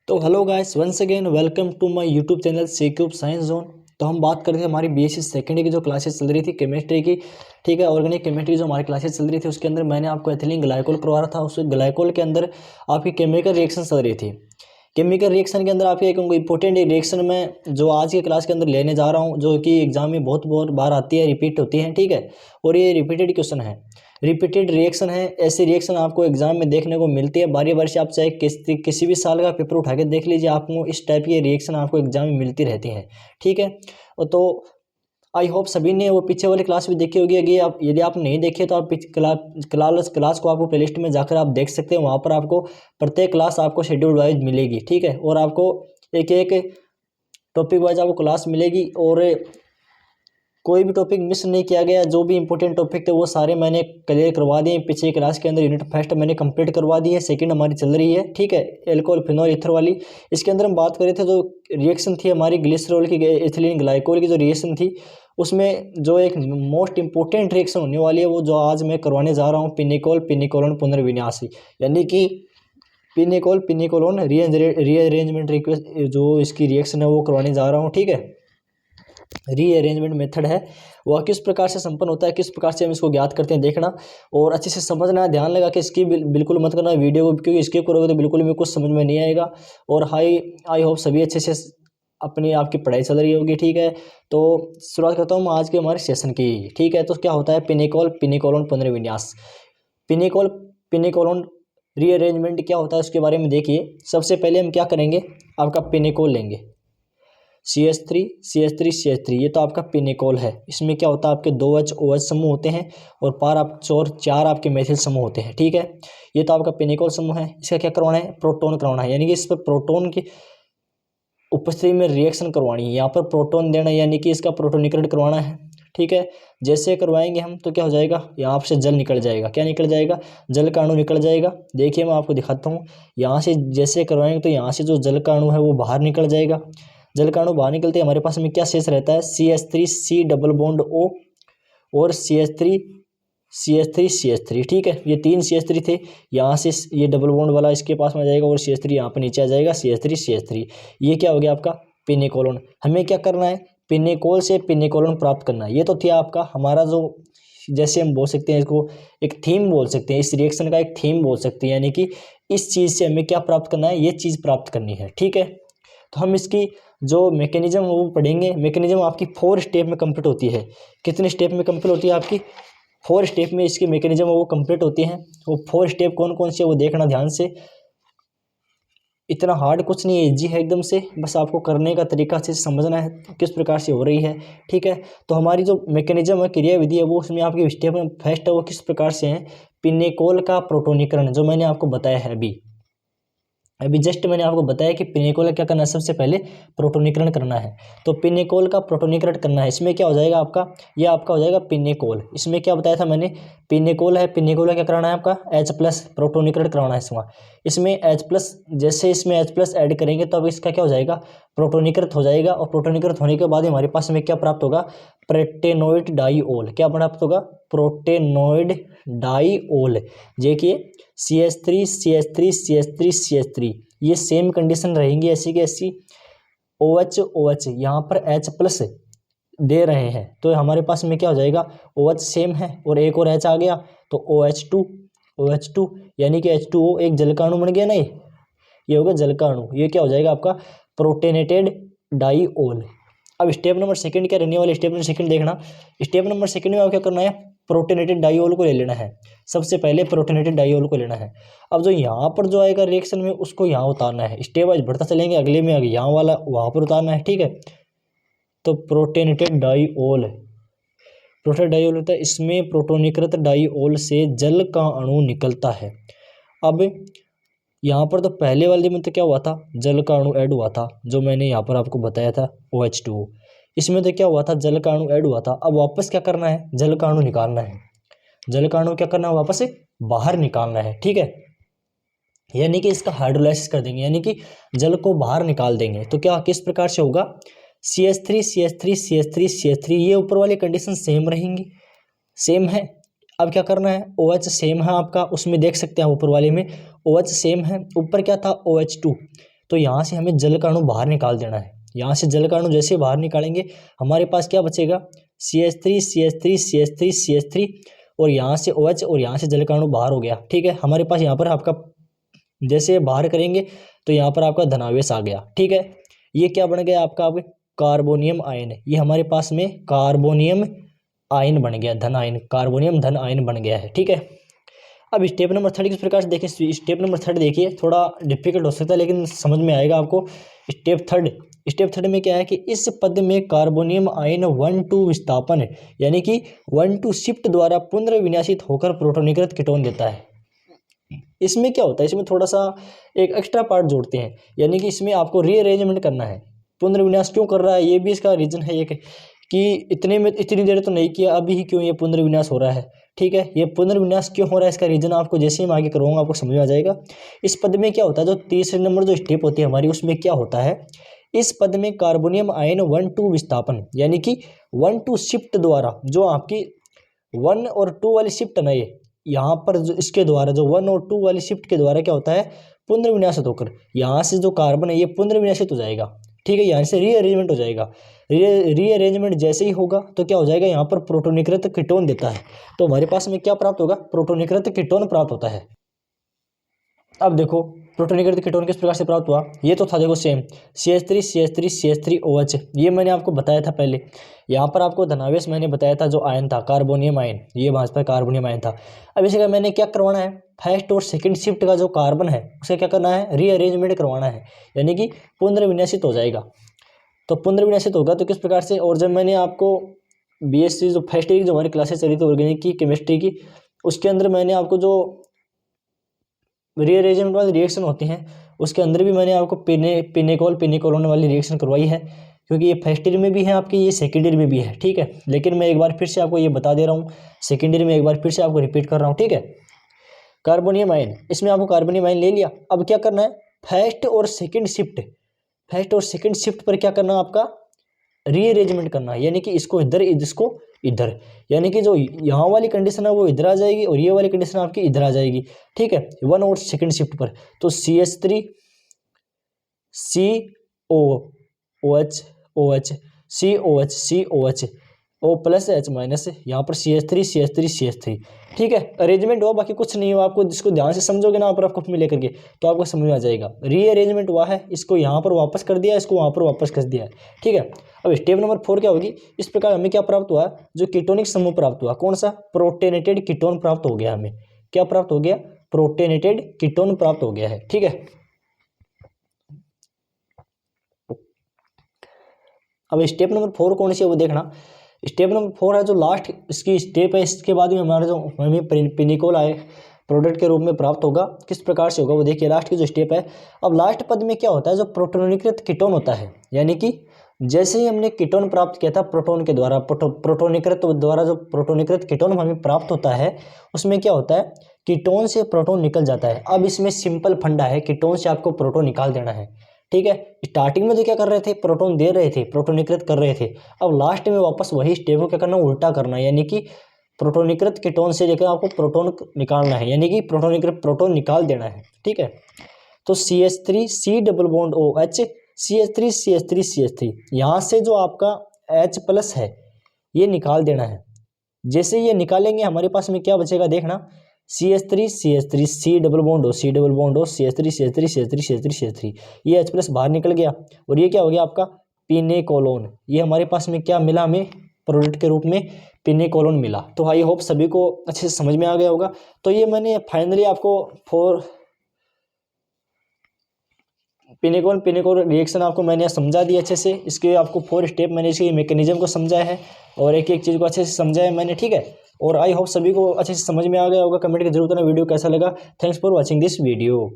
तो hello guys, once again welcome to my YouTube channel C cube science zone. तो हम बात कर रहे थे हमारी बीएससी सेकेंड ईयर की जो क्लासेस चल रही थी केमिस्ट्री की। ठीक है, ऑर्गेनिक केमिस्ट्री जो हमारी क्लासेस चल रही थी उसके अंदर मैंने आपको एथिलीन ग्लाइकोल करवा रहा था। उस ग्लाइकोल के अंदर आपकी केमिकल रिएक्शन चल रही थी। केमिकल रिएक्शन के अंदर आपकी एक इंपॉर्टेंट रिएक्शन में जो आज की क्लास के अंदर लेने जा रहा हूँ, जो कि एग्जाम में बहुत बहुत बार आती है, रिपीट होती है। ठीक है, और ये रिपीटेड क्वेश्चन है, रिपीटेड रिएक्शन है। ऐसी रिएक्शन आपको एग्जाम में देखने को मिलती है बारी बारी से। आप चाहे किसी भी साल का पेपर उठा के देख लीजिए, आपको इस टाइप की रिएक्शन आपको एग्जाम में मिलती रहती है। ठीक है, तो आई होप सभी ने वो पीछे वाली क्लास भी देखी होगी। यदि आप नहीं देखे तो आप क्लास को आपको प्लेलिस्ट में जाकर आप देख सकते हैं। वहाँ पर आपको प्रत्येक क्लास आपको शेड्यूल वाइज मिलेगी। ठीक है, और आपको एक एक टॉपिक वाइज आपको क्लास मिलेगी और कोई भी टॉपिक मिस नहीं किया गया। जो भी इंपॉर्टेंट टॉपिक थे वो सारे मैंने क्लियर करवा दिए। पीछे क्लास के अंदर यूनिट फर्स्ट मैंने कंप्लीट करवा दी है, सेकंड हमारी चल रही है। ठीक है, एल्कोहल फिनोल ईथर वाली। इसके अंदर हम बात कर रहे थे जो रिएक्शन थी हमारी ग्लिसरॉल की, एथिलीन ग्लाइकोल की जो रिएक्शन थी, उसमें जो एक मोस्ट इंपॉर्टेंट रिएक्शन होने वाली है वो जो आज मैं करवाने जा रहा हूँ, पिनिकोल पिनिकोलोन पुनर्विन्यास, यानी कि पिनिकोल पिनिकोलोन रीअरेंजमेंट रिक्वेस्ट जो इसकी रिएक्शन है वो करवाने जा रहा हूँ। ठीक है, रीअरेंजमेंट मेथड है वह किस प्रकार से संपन्न होता है, किस प्रकार से हम इसको ज्ञात करते हैं, देखना और अच्छे से समझना है। ध्यान लगा कि इसकी बिल्कुल मत करना वीडियो को, क्योंकि स्किप करोगे तो बिल्कुल भी कुछ समझ में नहीं आएगा। और आई होप सभी अच्छे से अपनी आपकी पढ़ाई चल रही होगी। ठीक है, तो शुरुआत करता हूँ आज के हमारे सेशन की। ठीक है, तो क्या होता है पिनिकोल पिनिकोलोन पुनर्विन्यास। पिनिकोल पिनिकोलोन रीअरेंजमेंट क्या होता है उसके बारे में देखिए। सबसे पहले हम क्या करेंगे, आपका पिनिकोल लेंगे, CH3 CH3 CH3, ये तो आपका पिनिकोल है। इसमें क्या होता है, आपके 2H OH समूह होते हैं और चार आपके मेथिल समूह होते हैं। ठीक है, ये तो आपका पिनिकोल समूह है। इसका क्या करवाना है, प्रोटोन करवाना है, यानी कि इस पर प्रोटोन की उपस्थिति में रिएक्शन करवानी है। यहाँ पर प्रोटोन देना यानी कि इसका प्रोटोनीकरण करवाना है। ठीक है, जैसे करवाएंगे हम तो क्या हो जाएगा, यहाँ से जल निकल जाएगा। क्या निकल जाएगा, जल का अणु निकल जाएगा। देखिए मैं आपको दिखाता हूँ, यहाँ से जैसे करवाएंगे तो यहाँ से जो जल का अणु है वो बाहर निकल जाएगा। जल का अणु बाहर निकलते हमारे पास में क्या शेष रहता है, CH3 C double bond O और CH3 CH3 CH3। ठीक है, ये 3 CH3 थे, यहाँ से ये डबल बॉन्ड वाला इसके पास में आ जाएगा और CH3 यहाँ पर नीचे आ जाएगा, CH3 CH3। ये क्या हो गया आपका पिनिकोलोन। हमें क्या करना है, पिनिकोल से पिनिकोलोन प्राप्त करना है। ये तो थी आपका हमारा जो, जैसे हम बोल सकते हैं इसको एक थीम बोल सकते हैं, इस रिएक्शन का एक थीम बोल सकते हैं, यानी कि इस चीज़ से हमें क्या प्राप्त करना है, ये चीज़ प्राप्त करनी है। ठीक है, तो हम इसकी जो मैकेनिज्म वो पढ़ेंगे। मैकेनिज्म आपकी 4 स्टेप में कंप्लीट होती है। कितने स्टेप में कंप्लीट होती है, आपकी 4 स्टेप में इसकी मैकेनिज्म वो कंप्लीट होती है। वो 4 स्टेप कौन कौन से वो देखना ध्यान से। इतना हार्ड कुछ नहीं है, इजी है एकदम से, बस आपको करने का तरीका से समझना है किस प्रकार से हो रही है। ठीक है, तो हमारी जो मैकेनिज्म है, क्रियाविधि है, वो उसमें आपकी स्टेप फर्स्ट है वो किस प्रकार से है, पिनिकोल का प्रोटोनीकरण, जो मैंने आपको बताया है अभी जस्ट मैंने आपको बताया कि पिनिकोल का क्या करना है, सबसे पहले प्रोटोनीकरण करना है। तो पिनिकोल का प्रोटोनीकरण करना है, इसमें क्या हो जाएगा आपका, ये आपका हो जाएगा पिनिकोल। इसमें क्या बताया था मैंने, पिनिकोल है, पिनिकोल का क्या कराना है आपका H+ प्रोटोनीकरण कराना है इसमें H+, जैसे इसमें H+ ऐड करेंगे तो अब इसका क्या हो जाएगा, प्रोटोनीकृत हो जाएगा। और प्रोटोनीकृत होने के बाद हमारे पास में क्या प्राप्त होगा, प्रोटेनोइड डाईओल। क्या प्राप्त होगा, प्रोटेनोइड डाईओल। देखिए CH3 CH3 CH3 CH3, ये सेम कंडीशन रहेंगी ऐसी की ऐसी। OH OH यहाँ पर H+ दे रहे हैं तो हमारे पास में क्या हो जाएगा, OH सेम है और एक और H आ गया तो OH2 यानी कि H2O एक जल का अणु बन गया ना। ये होगा जल का अणु। ये क्या हो जाएगा आपका, प्रोटेनेटेड डाईओल। अब स्टेप नंबर सेकंड क्या रहने वाला, स्टेप नंबर सेकंड देखना। स्टेप नंबर सेकंड में आप क्या करना है, प्रोटेनेटेड डाईओल को ले लेना है। सबसे पहले प्रोटेनेटेड डाईओल को लेना है। अब जो यहाँ पर जो आएगा रिएक्शन में उसको यहाँ उतारना है। स्टेप वाइज बढ़ता चलेंगे, अगले में यहाँ वाला वहाँ पर उतारना है। ठीक है, तो प्रोटेनेटेड डाईओल, प्रोटेनेटेड डाईओल होता है, इसमें प्रोटोनीकृत डाईओल से जल का अणु निकलता है। अब यहाँ पर तो पहले वाले में तो क्या हुआ था, जल का अणु ऐड हुआ था, जो मैंने यहाँ पर आपको बताया था OH2। इसमें तो क्या हुआ था, जल का अणु ऐड हुआ था। अब वापस क्या करना है, जल का अणु निकालना है। जल का अणु क्या करना है, वापस से बाहर निकालना है। ठीक है, यानी कि इसका हाइड्रोलाइसिस कर देंगे, यानी कि जल को बाहर निकाल देंगे। तो क्या किस प्रकार से होगा, CH3 CH3 CH3 CH3, ये ऊपर वाली कंडीशन सेम रहेंगी, सेम है। अब क्या करना है, OH सेम है आपका, उसमें देख सकते हैं ऊपर वाले में OH सेम है। ऊपर क्या था OH2, तो यहाँ से हमें जल का अणु बाहर निकाल देना है। यहाँ से जल का अणु जैसे बाहर निकालेंगे हमारे पास क्या बचेगा, CH3 CH3 CH3 CH3 और यहाँ से OH और यहाँ से जल का अणु बाहर हो गया। ठीक है, हमारे पास यहाँ पर आपका जैसे बाहर करेंगे तो यहाँ पर आपका धनावेश आ गया। ठीक है, ये क्या बन गया आपका कार्बोनियम आयन। ये हमारे पास में कार्बोनियम आयन बन गया, धन आयन, कार्बोनियम धन आयन बन गया है। ठीक है, अब स्टेप नंबर 3 किस प्रकार से देखें। स्टेप नंबर 3 देखिए, थोड़ा डिफिकल्ट हो सकता है लेकिन समझ में आएगा आपको। स्टेप थर्ड में क्या है कि इस पद में कार्बोनियम आयन 1,2 विस्थापन यानी कि 1,2 शिफ्ट द्वारा पुनर्विन्यासित होकर प्रोटोनीकृत कीटोन देता है। इसमें क्या होता है, इसमें थोड़ा सा एक एक्स्ट्रा पार्ट जोड़ते हैं, यानी कि इसमें आपको रीअरेंजमेंट करना है। पुनर्विन्यास क्यों कर रहा है, ये भी इसका रीजन है एक कि इतनी देर तो नहीं किया, अभी ही क्यों ये पुनर्विन्यास हो रहा है। ठीक है, ये पुनर्विन्यास क्यों हो रहा है इसका रीजन आपको जैसे ही मैं आगे करूँगा आपको समझ में आ जाएगा। इस पद में क्या होता है, जो तीसरे नंबर जो स्टेप होती है हमारी, उसमें क्या होता है, इस पद में कार्बोनियम आयन 1,2 विस्थापन यानी कि 1,2 शिफ्ट द्वारा, जो आपकी 1 और 2 वाली शिफ्ट ना, ये यहाँ पर जो इसके द्वारा जो 1 और 2 वाली शिफ्ट के द्वारा क्या होता है, पुनर्विन्यासित होकर यहाँ से जो कार्बन है ये पुनर्विन्यासित हो जाएगा। ठीक है, यहाँ से रीअरेंजमेंट हो जाएगा। रीअरेंजमेंट जैसे ही होगा तो क्या हो जाएगा, यहाँ पर प्रोटोनीकृत कीटोन देता है। तो हमारे पास में क्या प्राप्त होगा, प्रोटोनीकृत कीटोन प्राप्त होता है। अब देखो प्रोटोनीकृत कीटोन किस प्रकार से प्राप्त हुआ, ये तो था देखो same CH3 CH3 CH3 OH, ये मैंने आपको बताया था पहले। यहाँ पर आपको धनावेश मैंने बताया था, जो आयन था कार्बोनियम आयन, ये वहाँ पर कार्बोनियम आयन था। अब इसे मैंने क्या करवाना है, फर्स्ट और सेकंड शिफ्ट का जो कार्बन है उसे क्या करना है, रीअरेंजमेंट करवाना है, यानी कि पुनर्विन्यासित हो जाएगा। तो पुनर्विन्यासित होगा तो किस प्रकार से, और जब मैंने आपको BSc जो फर्स्ट ईयर की जो हमारी क्लासेस चली थी ऑर्गेनिक की, केमिस्ट्री की, उसके अंदर मैंने आपको जो रीअरेंजमेंट वाली रिएक्शन होती हैं उसके अंदर भी मैंने आपको पिनेकोलोन वाली रिएक्शन करवाई है, क्योंकि ये फर्स्ट ईयर में भी है आपकी, ये सेकेंड ईयर में भी है। ठीक है, लेकिन मैं एक बार फिर से आपको ये बता दे रहा हूँ, सेकेंड ईयर में एक बार फिर से आपको रिपीट कर रहा हूँ। ठीक है, कार्बोनियम आयन, इसमें आपको कार्बोनियम आयन ले लिया। अब क्या करना है, फर्स्ट और सेकेंड शिफ्ट पर क्या करना है, आपका रीअरेंजमेंट करना है, यानी कि इसको इधर इसको इधर, यानी कि जो यहाँ वाली कंडीशन है वो इधर आ जाएगी और ये वाली कंडीशन आपकी इधर आ जाएगी। ठीक है, 1 और सेकंड शिफ्ट पर, तो CH3 COOH OH COH COH O plus H minus, यहाँ पर CH3 CH3 CH3। ठीक है, अरेंजमेंट हुआ, बाकी कुछ नहीं हुआ। आपको जिसको ध्यान से समझोगे ना आप रफ में लेकर के, तो आपको समझ में आ जाएगा। रीअरेंजमेंट हुआ है, इसको यहाँ पर वापस कर दिया, इसको वहाँ पर वापस कर दिया है। ठीक है, अब स्टेप नंबर 4 क्या होगी, इस प्रकार हमें क्या प्राप्त हुआ, जो कीटोनिक समूह प्राप्त हुआ, कौन सा, प्रोटेनेटेड कीटोन प्राप्त हो गया। हमें क्या प्राप्त हो गया, प्रोटेनेटेड कीटोन प्राप्त हो गया है। ठीक है, अब स्टेप नंबर 4 कौन सी है वो देखना। स्टेप नंबर 4 है जो लास्ट इसकी स्टेप है, इसके बाद में हमारा जो हमें पिनिकोल आए प्रोडक्ट के रूप में प्राप्त होगा, किस प्रकार से होगा वो देखिए, लास्ट की जो स्टेप है। अब लास्ट पद में क्या होता है, जो प्रोटोनीकृत कीटोन होता है, यानी कि जैसे ही हमने कीटोन प्राप्त किया था प्रोटोन के द्वारा, प्रोटोनीकृत द्वारा जो प्रोटोनीकृत कीटोन हमें प्राप्त होता है, उसमें क्या होता है, कीटोन से प्रोटोन निकल जाता है। अब इसमें सिंपल फंडा है, कीटोन से आपको प्रोटोन निकाल देना है। ठीक है, स्टार्टिंग में तो क्या कर रहे थे, प्रोटोन दे रहे थे, प्रोटोनीकृत कर रहे थे। अब लास्ट में वापस वही स्टेप को क्या करना, उल्टा करना, यानी कि प्रोटोनीकृत कीटोन से लेकर आपको प्रोटोन निकालना है, यानी कि प्रोटोनीकृत प्रोटोन निकाल देना है। ठीक है, तो CH3 C double bond OH CH3 CH3 CH3, यहाँ से जो आपका H प्लस है ये निकाल देना है। जैसे ये निकालेंगे हमारे पास में क्या बचेगा देखना, CH3 CH3 C double bond O CH3 CH3 CH3 CH3 CH3, ये H प्लस बाहर निकल गया और ये क्या हो गया आपका पिनेकोलोन। ये हमारे पास में क्या मिला, हमें प्रोडक्ट के रूप में पिनेकोलोन मिला। तो आई होप सभी को अच्छे से समझ में आ गया होगा। तो ये मैंने फाइनली आपको पिनेकोल रिएक्शन आपको मैंने समझा दिया अच्छे से। इसके आपको 4 स्टेप मैंने इसके मैकेनिज्म को समझाया है और एक एक चीज़ को अच्छे से समझाया है मैंने। ठीक है, और आई होप सभी को अच्छे से समझ में आ गया होगा। कमेंट की जरूरत है, वीडियो कैसा लगा। Thanks for watching this video.